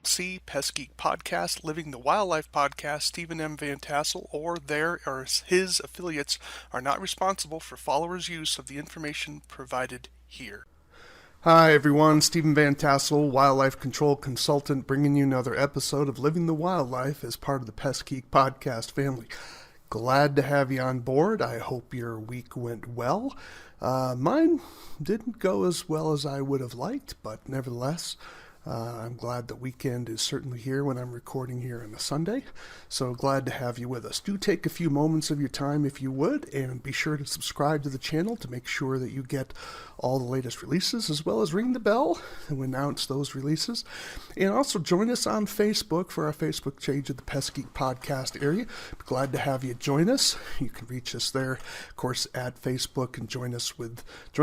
LLC, Pest Geek Podcast, Living the Wildlife Podcast, Stephen M. Vantassel, or their or his affiliates are not responsible for followers' use of the information provided here. Hi everyone, Stephen Vantassel, Wildlife Control Consultant, bringing you another episode of Living the Wildlife as part of the Pest Geek Podcast family. Glad to have you on board. I hope your week went well. Mine didn't go as well as I would have liked, but nevertheless, I'm glad the weekend is certainly here when I'm recording here on a Sunday. So glad to have you with us. Do take a few moments of your time if you would, and be sure to subscribe to the channel to make sure that you get all the latest releases, as well as ring the bell and announce those releases. And also join us on Facebook for our Facebook page of the Pest Geek Podcast area. Glad to have you join us. You can reach us there, of course, at Facebook, and join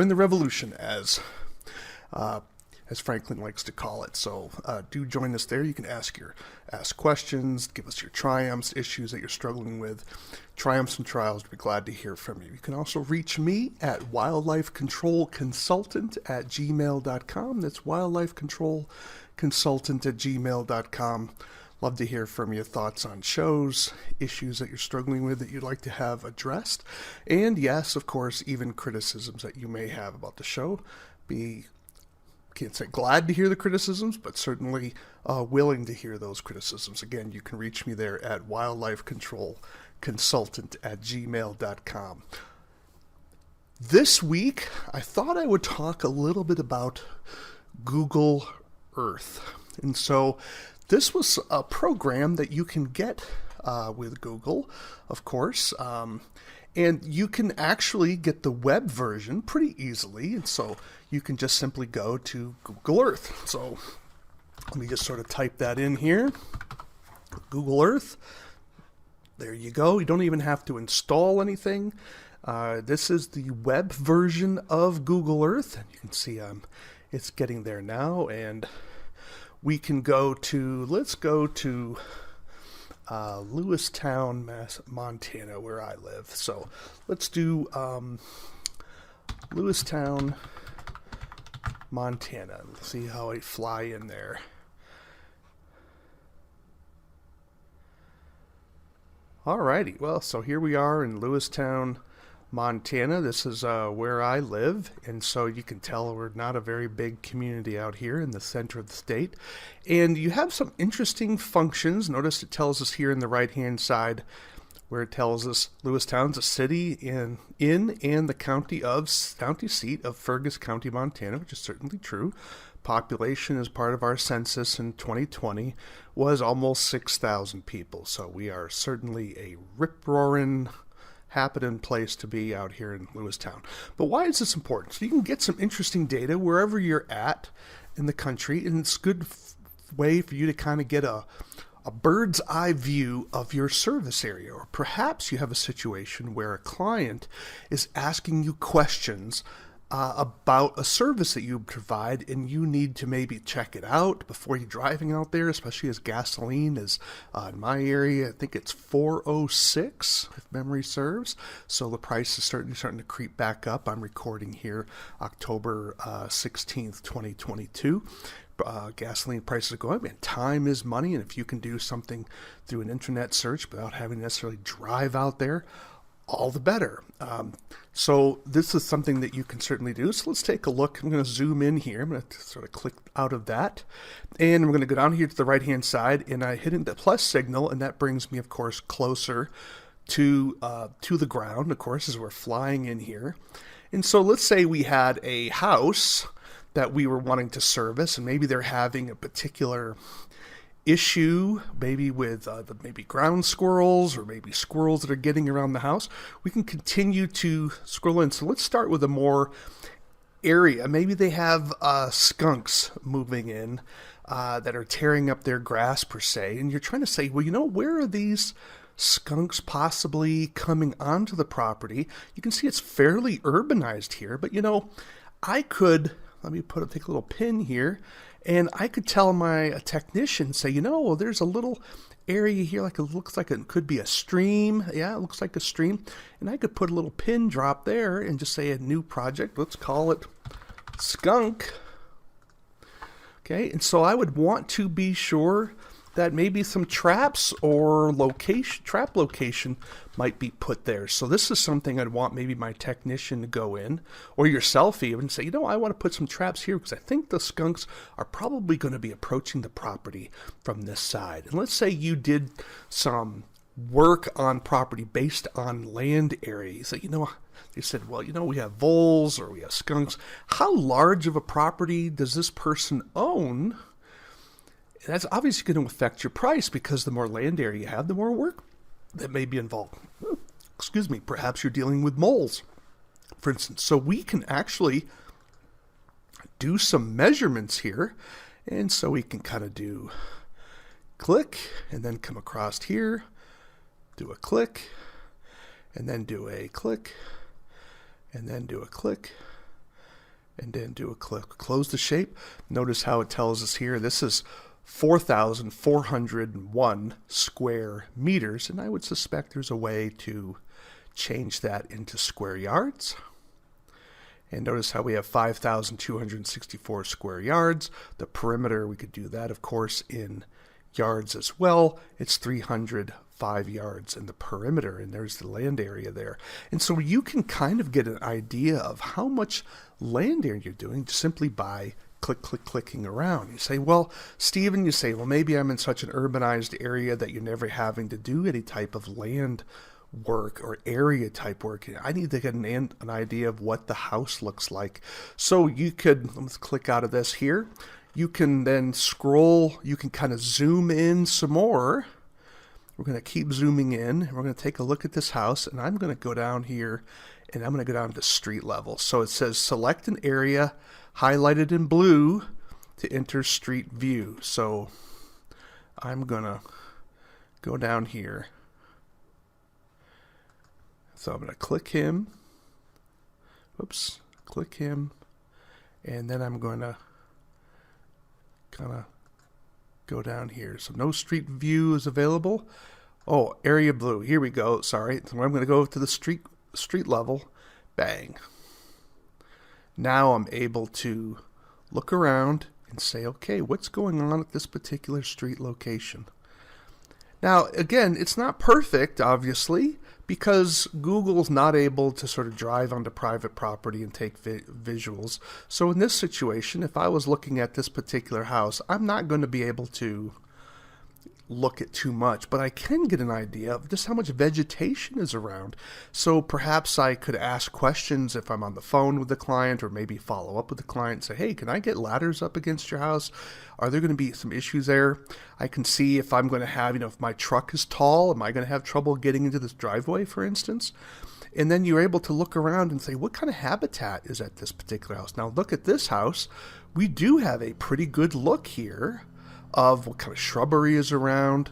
the revolution as Franklin likes to call it. So do join us there. You can ask questions, give us your triumphs, issues that you're struggling with, triumphs and trials. We'd be glad to hear from you. You can also reach me at wildlifecontrolconsultant@gmail.com. That's wildlifecontrolconsultant@gmail.com. Love to hear from you, thoughts on shows, issues that you're struggling with that you'd like to have addressed. And yes, of course, even criticisms that you may have about the show. Can't say glad to hear the criticisms, but certainly willing to hear those criticisms. Again, you can reach me there at wildlifecontrolconsultant@gmail.com. This week, I thought I would talk a little bit about Google Earth. And so this was a program that you can get with Google, of course. And you can actually get the web version pretty easily. And so you can just simply go to Google Earth. So let me just sort of type that in here. Google Earth. There you go. You don't even have to install anything. This is the web version of Google Earth. And you can see it's getting there now. And we can let's go to Lewistown, Montana, where I live. So let's do Lewistown, Montana. Let's see how I fly in there. Alrighty, well, so here we are in Lewistown, Montana. This is where I live, and so you can tell we're not a very big community out here in the center of the state. And you have some interesting functions. Notice it tells us here in the right-hand side where it tells us Lewistown's a city in and the county seat of Fergus County, Montana, which is certainly true. Population as part of our census in 2020 was almost 6,000 people. So we are certainly a rip-roaring happening place to be out here in Lewistown. But why is this important? So you can get some interesting data wherever you're at in the country, and it's a good way for you to kind of get a bird's eye view of your service area. Or perhaps you have a situation where a client is asking you questions about a service that you provide, and you need to maybe check it out before you're driving out there, especially as gasoline is, in my area, I think it's $4.06, if memory serves. So the price is certainly starting to creep back up. I'm recording here October 16th, 2022. Gasoline prices are going up, and time is money, and if you can do something through an internet search without having to necessarily drive out there, all the better. So this is something that you can certainly do. So let's take a look. I'm going to zoom in here. I'm going to sort of click out of that. And we're going to go down here to the right-hand side, and I hit the plus signal, and that brings me, of course, closer to the ground, of course, as we're flying in here. And so let's say we had a house that we were wanting to service, and maybe they're having a particular issue, maybe with maybe ground squirrels or maybe squirrels that are getting around the house. We can continue to scroll in. So let's start with a more area. Maybe they have skunks moving in that are tearing up their grass per se, and you're trying to say, well, where are these skunks possibly coming onto the property? You can see it's fairly urbanized here, but I could take a little pin here, and I could tell my technician, say, well, there's a little area here, looks like it could be a stream. Yeah, it looks like a stream. And I could put a little pin drop there and just say a new project. Let's call it skunk. Okay, and so I would want to be sure that maybe some traps or trap location might be put there. So this is something I'd want maybe my technician to go in, or yourself even, and say, you know, I want to put some traps here because I think the skunks are probably going to be approaching the property from this side. And let's say you did some work on property based on land area. You say, you know, they said, well, you know, we have voles or we have skunks. How large of a property does this person own? That's obviously going to affect your price, because the more land area you have, the more work that may be involved. Excuse me, perhaps you're dealing with moles, for instance. So we can actually do some measurements here. And so we can kind of do click and then come across here, do a click, and then do a click, and then do a click, and then do a click. Close the shape. Notice how it tells us here, this is 4,401 square meters, and I would suspect there's a way to change that into square yards. And notice how we have 5,264 square yards. The perimeter, we could do that, of course, in yards as well. It's 305 yards in the perimeter, and there's the land area there. And so you can kind of get an idea of how much land area you're doing simply by clicking around. You say, well, Stephen, you say, well, maybe I'm in such an urbanized area that you're never having to do any type of land work or area type work. I need to get an idea of what the house looks like. So you could, let's click out of this here. You can then scroll, you can kind of zoom in some more. We're going to keep zooming in, and we're going to take a look at this house, and I'm going to go down here, and I'm going to go down to street level. So it says select an area highlighted in blue to enter street view. So I'm going to go down here. So I'm going to click him. Oops, click him. And then I'm going to kind of go down here. So no street view is available. Oh, area blue. Here we go. Sorry. So I'm going to go to the street level. Bang. Now I'm able to look around and say, okay, what's going on at this particular street location? Now, again, it's not perfect, obviously, because Google's not able to sort of drive onto private property and take visuals. So in this situation, if I was looking at this particular house, I'm not going to be able to look at too much, but I can get an idea of just how much vegetation is around. So perhaps I could ask questions if I'm on the phone with the client, or maybe follow up with the client and say, hey, can I get ladders up against your house? Are there going to be some issues there? I can see if I'm going to have, if my truck is tall, am I going to have trouble getting into this driveway, for instance? And then you're able to look around and say, what kind of habitat is at this particular house? Now look at this house. We do have a pretty good look here of what kind of shrubbery is around,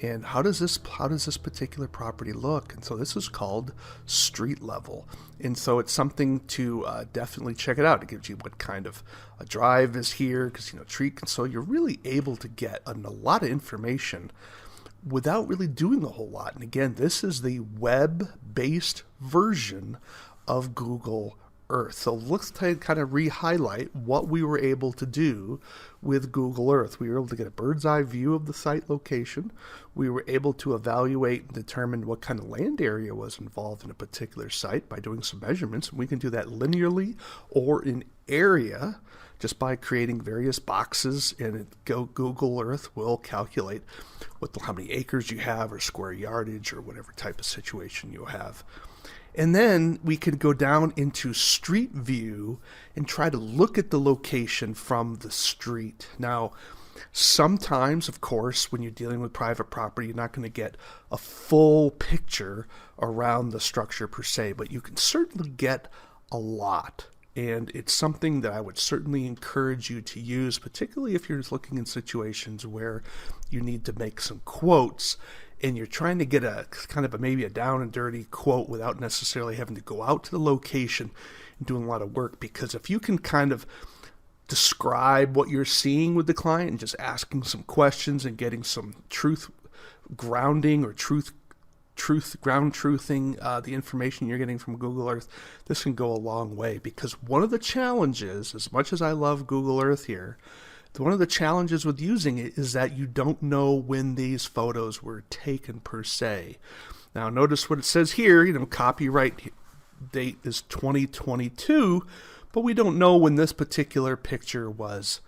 and how does this particular property look. And so this is called street level, and so it's something to definitely check it out. It gives you what kind of a drive is here, because tree, and so you're really able to get a lot of information without really doing a whole lot. And again, this is the web-based version of Google Earth. So let's kind of re-highlight what we were able to do with Google Earth. We were able to get a bird's eye view of the site location. We were able to evaluate and determine what kind of land area was involved in a particular site by doing some measurements. We can do that linearly or in area just by creating various boxes, and Google Earth will calculate how many acres you have or square yardage or whatever type of situation you have. And then we could go down into street view and try to look at the location from the street. Now, sometimes, of course, when you're dealing with private property, you're not going to get a full picture around the structure per se, but you can certainly get a lot. And it's something that I would certainly encourage you to use, particularly if you're looking in situations where you need to make some quotes and you're trying to get a kind of maybe a down and dirty quote without necessarily having to go out to the location and doing a lot of work. Because if you can kind of describe what you're seeing with the client and just asking some questions and getting some truth grounding or ground truthing the information you're getting from Google Earth, this can go a long way. Because one of the challenges, as much as I love Google Earth here, One of the challenges with using it is that you don't know when these photos were taken per se. Now notice what it says here, copyright date is 2022, but we don't know when this particular picture was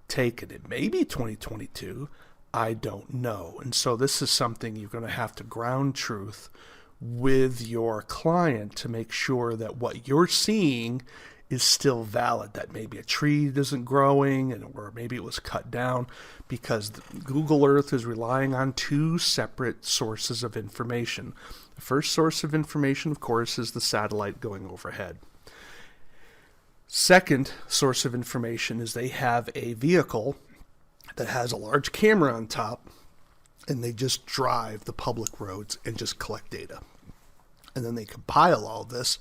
taken. It may be 2022, I don't know. And so this is something you're going to have to ground truth with your client to make sure that what you're seeing is still valid, that maybe a tree isn't growing or maybe it was cut down, because Google Earth is relying on two separate sources of information. The first source of information, of course, is the satellite going overhead. Second source of information is they have a vehicle that has a large camera on top, and they just drive the public roads and just collect data. And then they compile all this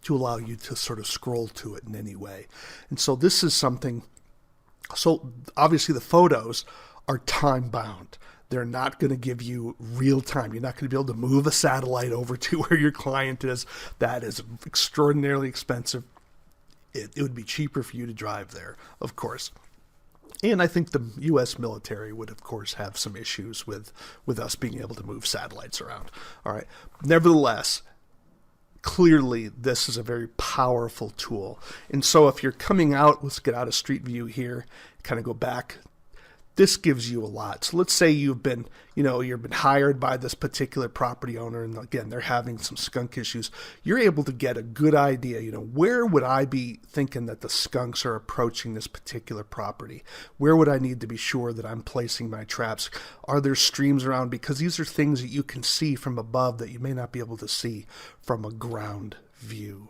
to allow you to sort of scroll to it in any way. And so this is something, so obviously the photos are time bound. They're not going to give you real time. You're not going to be able to move a satellite over to where your client is. That is extraordinarily expensive. It would be cheaper for you to drive there, of course. And I think the U.S. military would, of course, have some issues with us being able to move satellites around. All right. Nevertheless, clearly this is a very powerful tool. And so if you're coming out, let's get out of Street View here, kind of go back. This gives you a lot. So let's say you've been hired by this particular property owner, and again, they're having some skunk issues. You're able to get a good idea, where would I be thinking that the skunks are approaching this particular property? Where would I need to be sure that I'm placing my traps? Are there streams around? Because these are things that you can see from above that you may not be able to see from a ground view.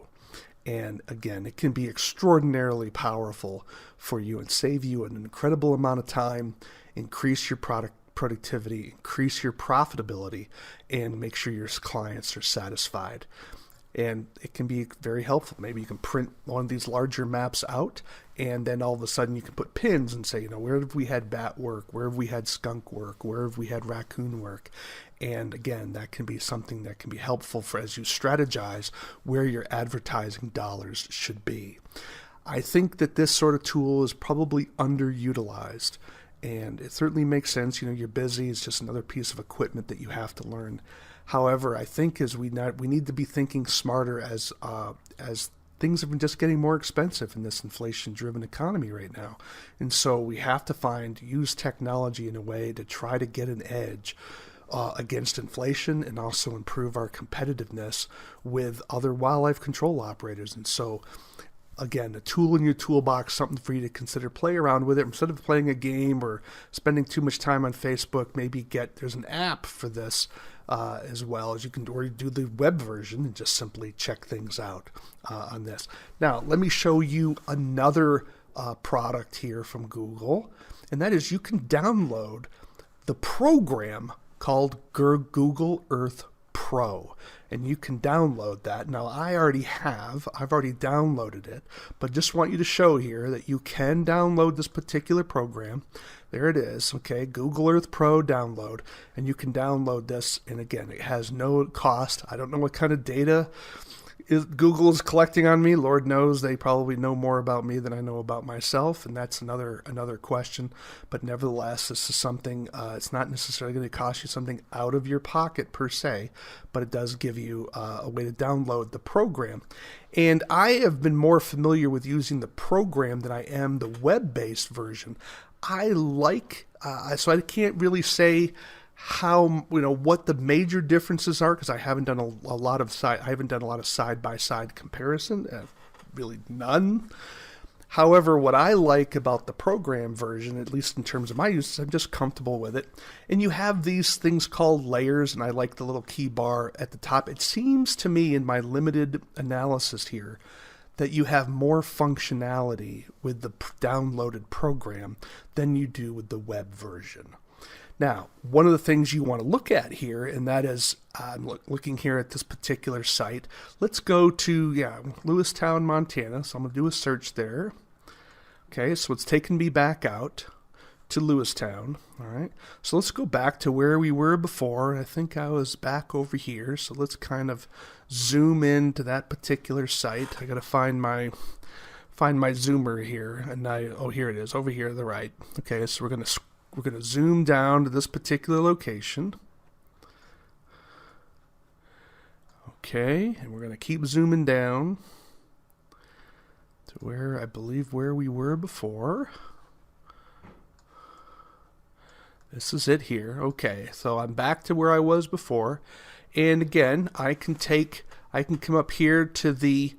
And again, it can be extraordinarily powerful for you and save you an incredible amount of time, increase your productivity, increase your profitability, and make sure your clients are satisfied. And it can be very helpful. Maybe you can print one of these larger maps out, and then all of a sudden you can put pins and say, where have we had bat work? Where have we had skunk work? Where have we had raccoon work? And again, that can be something that can be helpful for as you strategize where your advertising dollars should be. I think that this sort of tool is probably underutilized, and it certainly makes sense. You're busy. It's just another piece of equipment that you have to learn. However, I think we need to be thinking smarter as things have been just getting more expensive in this inflation-driven economy right now. And so we have to use technology in a way to try to get an edge against inflation and also improve our competitiveness with other wildlife control operators. And so, again, a tool in your toolbox, something for you to consider. Play around with it. Instead of playing a game or spending too much time on Facebook, maybe there's an app for this as well, as you can already do the web version and just simply check things out on this. Now, let me show you another product here from Google, and that is you can download the program called Google Earth Pro, and you can download that. Now, I've already downloaded it, but just want you to show here that you can download this particular program. There it is, okay, Google Earth Pro download, and you can download this, and again, it has no cost. I don't know what kind of data Google is collecting on me. Lord knows they probably know more about me than I know about myself, and that's another question. But nevertheless, this is something, it's not necessarily going to cost you something out of your pocket per se, but it does give you a way to download the program. And I have been more familiar with using the program than I am the web-based version. I like, so I can't really say what the major differences are, because I haven't done a lot of side-by-side comparison, really none. However, what I like about the program version, at least in terms of my use, I'm just comfortable with it. And you have these things called layers, and I like the little key bar at the top. It seems to me, in my limited analysis here, that you have more functionality with the downloaded program than you do with the web version. Now, one of the things you want to look at here, and that is, I'm looking here at this particular site. Let's go to, Lewistown, Montana. So I'm going to do a search there. Okay, so it's taken me back out to Lewistown. All right, so let's go back to where we were before. I think I was back over here. So let's kind of zoom into that particular site. I got to find find my zoomer here, and oh, here it is, over here to the right. Okay, so we're gonna zoom down to this particular location. Okay, and we're gonna keep zooming down to where I believe where we were before. This is it here. Okay, so I'm back to where I was before, and again, I can come up here to the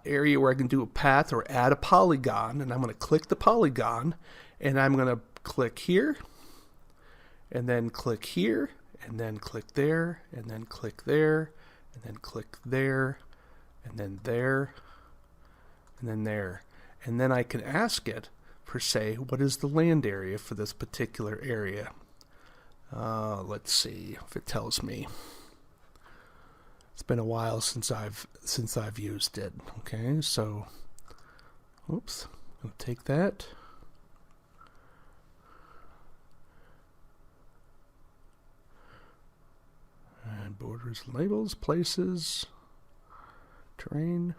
area where I can do a path or add a polygon, and I'm going to click the polygon, and I'm going to click here, and then click here, and then click there, and then click there, and then click there, and then there, and then there. And then I can ask it, per se, what is the land area for this particular area? Let's see if it tells me. It's been a while since I've used it. Okay, so oops, I'll take that. And borders, labels, places, terrain.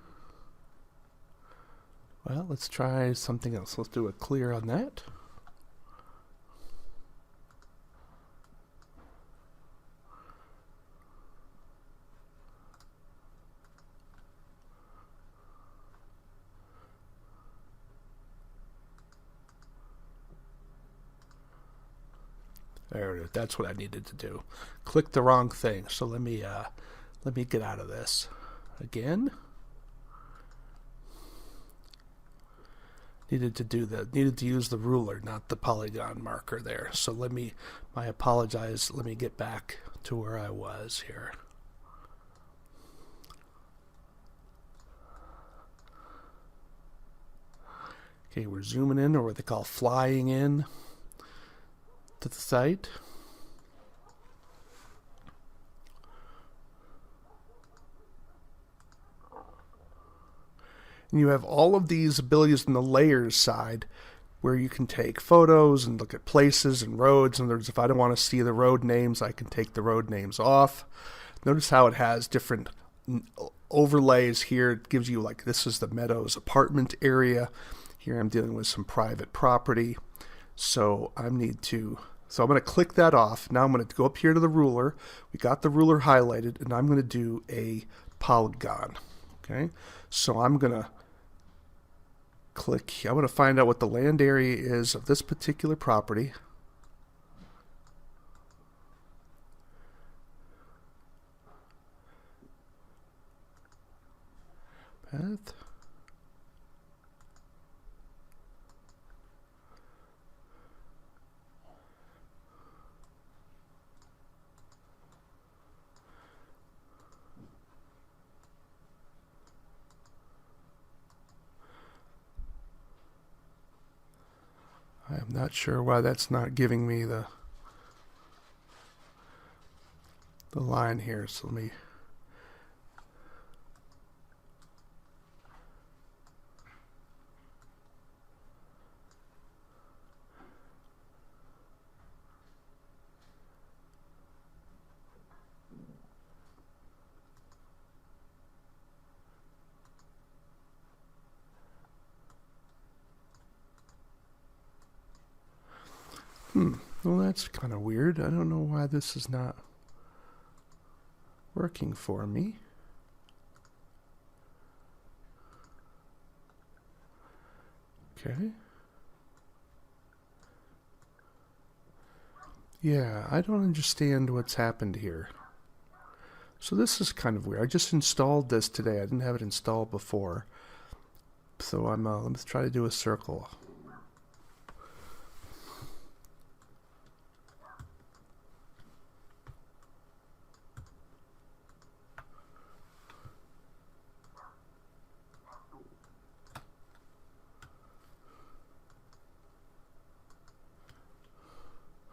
Well, let's try something else. Let's do a clear on that. There it is. That's what I needed to do. Click the wrong thing. So let me get out of this again. Needed to use the ruler, not the polygon marker there. So let me get back to where I was here. Okay, we're zooming in, or what they call flying in to the site. And you have all of these abilities in the layers side where you can take photos and look at places and roads. In other words, if I don't want to see the road names, I can take the road names off. Notice how it has different overlays here. It gives you, like, this is the Meadows apartment area. Here I'm dealing with some private property. So I'm going to click that off. Now I'm going to go up here to the ruler. We got the ruler highlighted, and I'm going to do a polygon. Okay, so I'm going to click. I'm going to find out what the land area is of this particular property. Path. I'm not sure why that's not giving me the line here. So let me. Well, that's kind of weird. I don't know why this is not working for me. Okay. Yeah, I don't understand what's happened here. So this is kind of weird. I just installed this today. I didn't have it installed before. So let's try to do a circle.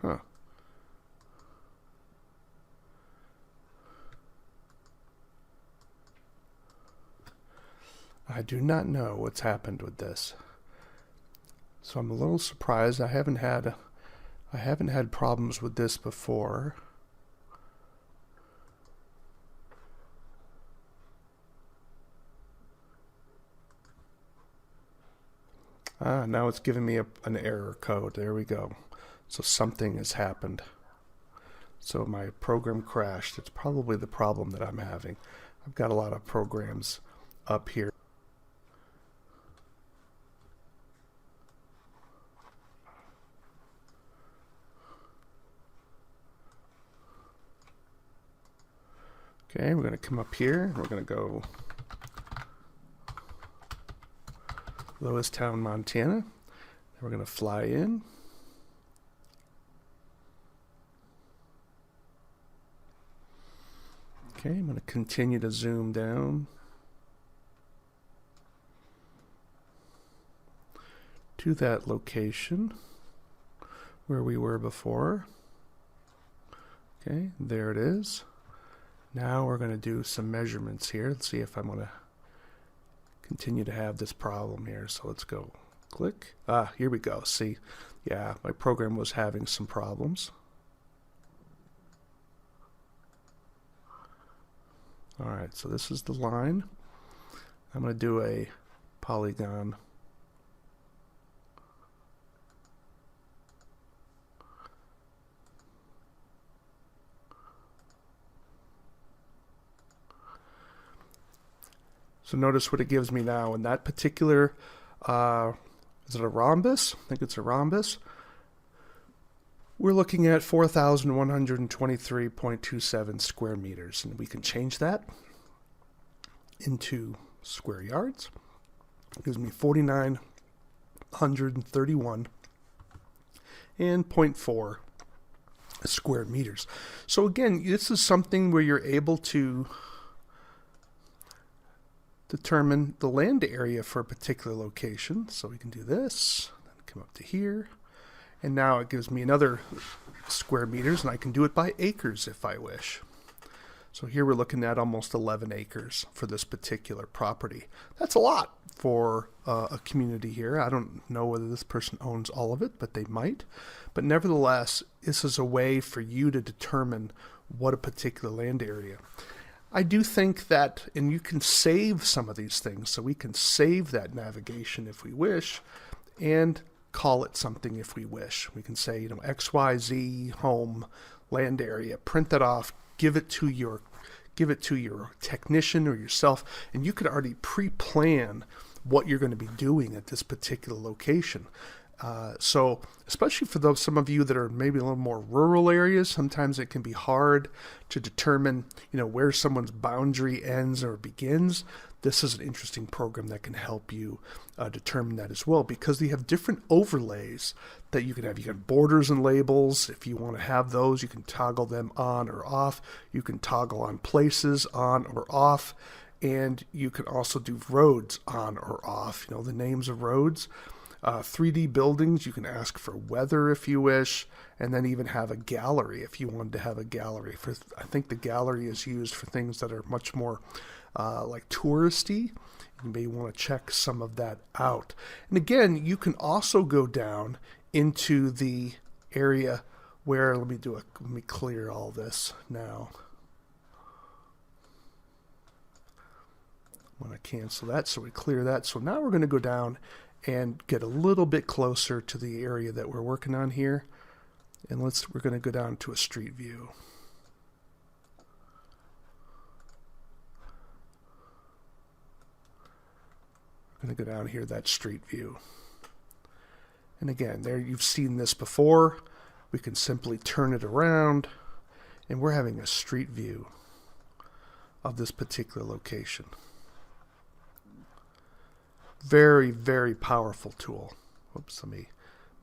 Huh. I do not know what's happened with this. So I'm a little surprised. I haven't had problems with this before. Now it's giving me an error code. There we go. So something has happened. So my program crashed. It's probably the problem that I'm having. I've got a lot of programs up here. Okay, we're going to come up here. We're going to go Lewistown, Montana. And we're going to fly in. Okay, I'm going to continue to zoom down to that location where we were before. Okay, there it is. Now we're going to do some measurements here. Let's see if I'm going to continue to have this problem here. So let's go click. Here we go. See, yeah, my program was having some problems. All right, so this is the line. I'm going to do a polygon. So notice what it gives me now. In that particular, is it a rhombus? I think it's a rhombus. We're looking at 4,123.27 square meters. And we can change that into square yards. It gives me 4,931 and 0.4 square meters. So again, this is something where you're able to determine the land area for a particular location. So we can do this, then come up to here, and now it gives me another square meters, and I can do it by acres if I wish. So here we're looking at almost 11 acres for this particular property. That's a lot for a community here. I don't know whether this person owns all of it, but they might. But nevertheless, this is a way for you to determine what a particular land area. I do think that, and you can save some of these things, so we can save that navigation if we wish, and call it something if we wish. We can say, XYZ home land area, print that off, give it to your technician or yourself, and you could already pre-plan what you're going to be doing at this particular location. So especially for some of you that are maybe a little more rural areas, sometimes it can be hard to determine, where someone's boundary ends or begins. This is an interesting program that can help you determine that as well, because they have different overlays that you can have. You can have borders and labels. If you want to have those, you can toggle them on or off. You can toggle on places on or off, and you can also do roads on or off, the names of roads. 3D buildings, you can ask for weather if you wish, and then even have a gallery if you wanted to have a gallery. I think the gallery is used for things that are much more like touristy. You may want to check some of that out. And again, you can also go down into the area where, let me clear all this now. I'm going to cancel that, so we clear that. So now we're going to go down and get a little bit closer to the area that we're working on here. And we're going to go down to a street view. We're going to go down here, that street view. And again, there you've seen this before. We can simply turn it around, and we're having a street view of this particular location. Very, very powerful tool. Oops, let me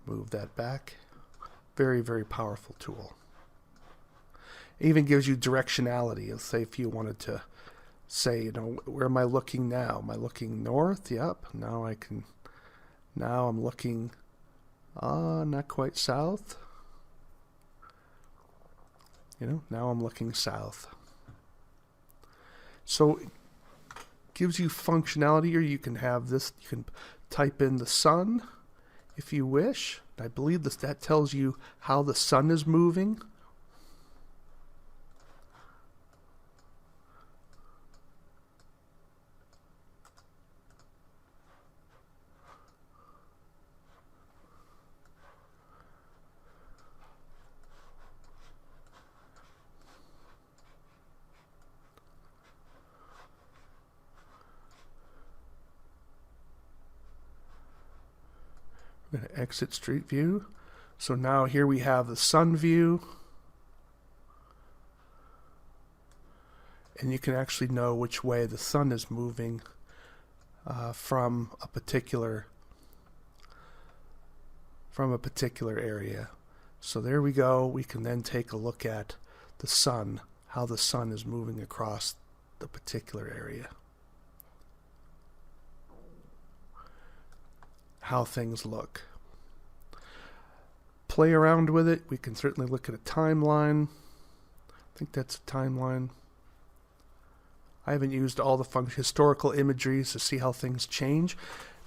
move that back. Very, very powerful tool. It even gives you directionality. Let's say if you wanted to say, where am I looking now? Am I looking north? Yep. Now I'm looking, not quite south. Now I'm looking south. So gives you functionality, or you can have this, you can type in the sun if you wish. I believe that tells you how the sun is moving. I'm going to exit Street View. So now here we have the sun view. And you can actually know which way the sun is moving from a particular area. So there we go. We can then take a look at the sun, how the sun is moving across the particular area. How things look. Play around with it. We can certainly look at a timeline. I think that's a timeline. I haven't used all the historical imageries to see how things change.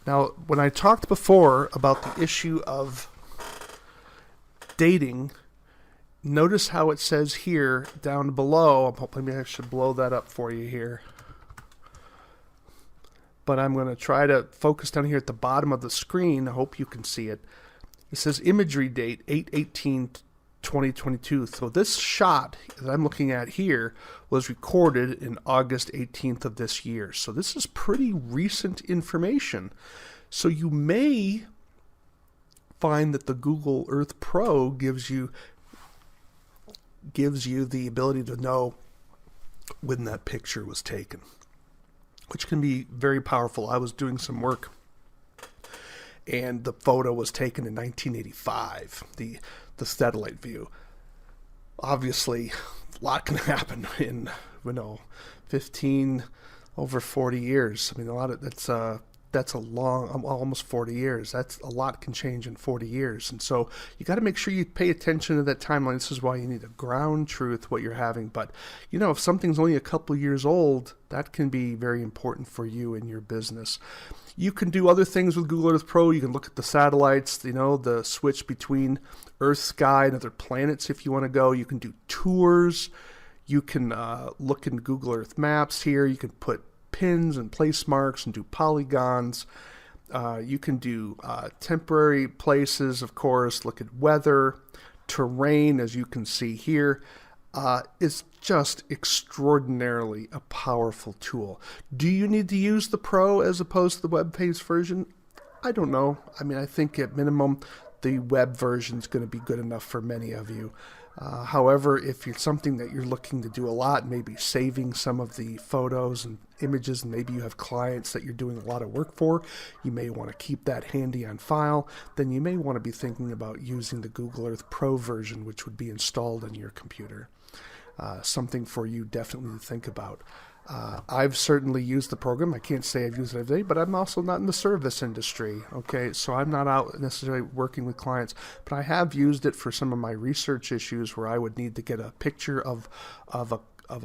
Now, when I talked before about the issue of dating, notice how it says here down below. Maybe I should blow that up for you here. But I'm going to try to focus down here at the bottom of the screen. I hope you can see it. It says imagery date 8/18/2022. So this shot that I'm looking at here was recorded in August 18th of this year. So this is pretty recent information. So you may find that the Google Earth Pro gives you the ability to know when that picture was taken, which can be very powerful. I was doing some work and the photo was taken in 1985, the satellite view. Obviously, a lot can happen in over 40 years. I mean, that's a long, almost 40 years. That's a lot can change in 40 years. And so you got to make sure you pay attention to that timeline. This is why you need to ground truth what you're having. But, if something's only a couple years old, that can be very important for you and your business. You can do other things with Google Earth Pro. You can look at the satellites, the switch between Earth, sky, and other planets if you want to go. You can do tours. You can look in Google Earth Maps here. You can put pins and place marks and do polygons. You can do temporary places, of course, look at weather, terrain, as you can see here. It's just extraordinarily a powerful tool. Do you need to use the Pro as opposed to the web-based version? I don't know. I mean, I think at minimum, the web version is going to be good enough for many of you. However, if it's something that you're looking to do a lot, maybe saving some of the photos and images, and maybe you have clients that you're doing a lot of work for, you may want to keep that handy on file, then you may want to be thinking about using the Google Earth Pro version, which would be installed on your computer. Something for you definitely to think about. I've certainly used the program. I can't say I've used it every day, but I'm also not in the service industry, okay? So I'm not out necessarily working with clients, but I have used it for some of my research issues where I would need to get a picture of a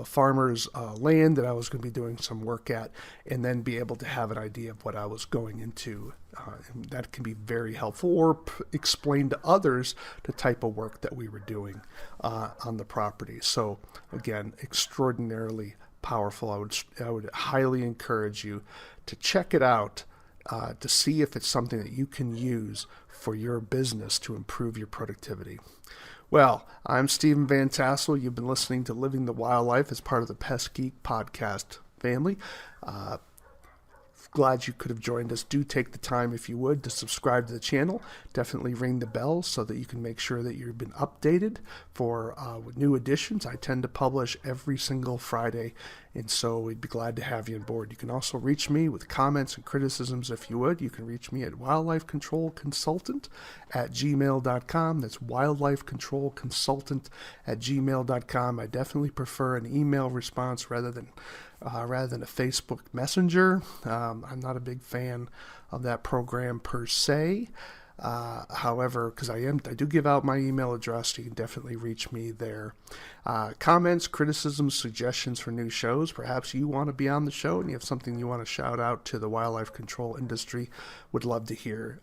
farmer's land that I was going to be doing some work at, and then be able to have an idea of what I was going into. And that can be very helpful, or explain to others the type of work that we were doing on the property. So again, extraordinarily powerful. I would highly encourage you to check it out to see if it's something that you can use for your business to improve your productivity. Well, I'm Stephen Vantassel. You've been listening to Living the Wildlife as part of the Pest Geek podcast family. Glad you could have joined us. Do take the time, if you would, to subscribe to the channel. Definitely ring the bell so that you can make sure that you've been updated for new editions. I tend to publish every single Friday, and so we'd be glad to have you on board. You can also reach me with comments and criticisms if you would. You can reach me at wildlifecontrolconsultant@gmail.com. That's wildlifecontrolconsultant@gmail.com. I definitely prefer an email response rather than a Facebook Messenger. I'm not a big fan of that program per se. However, because I do give out my email address, you can definitely reach me there. Comments, criticisms, suggestions for new shows. Perhaps you want to be on the show and you have something you want to shout out to the wildlife control industry. Would love to hear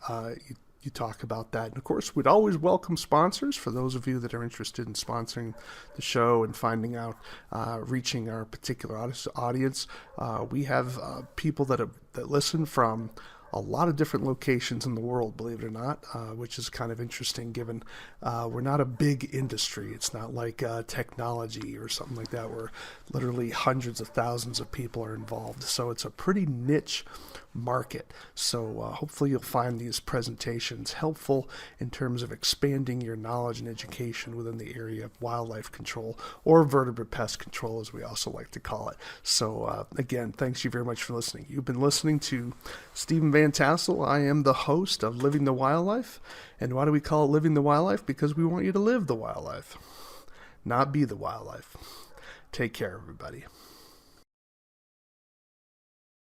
you talk about that. And of course, we'd always welcome sponsors for those of you that are interested in sponsoring the show and finding out, reaching our particular audience. We have people that listen from a lot of different locations in the world, believe it or not, which is kind of interesting given we're not a big industry. It's not like technology or something like that where literally hundreds of thousands of people are involved. So it's a pretty niche market. So hopefully you'll find these presentations helpful in terms of expanding your knowledge and education within the area of wildlife control, or vertebrate pest control as we also like to call it. So again, thanks you very much for listening. You've been listening to Stephen Vantassel. I am the host of Living the Wildlife. And why do we call it Living the Wildlife? Because we want you to live the wildlife, not be the wildlife. Take care, everybody.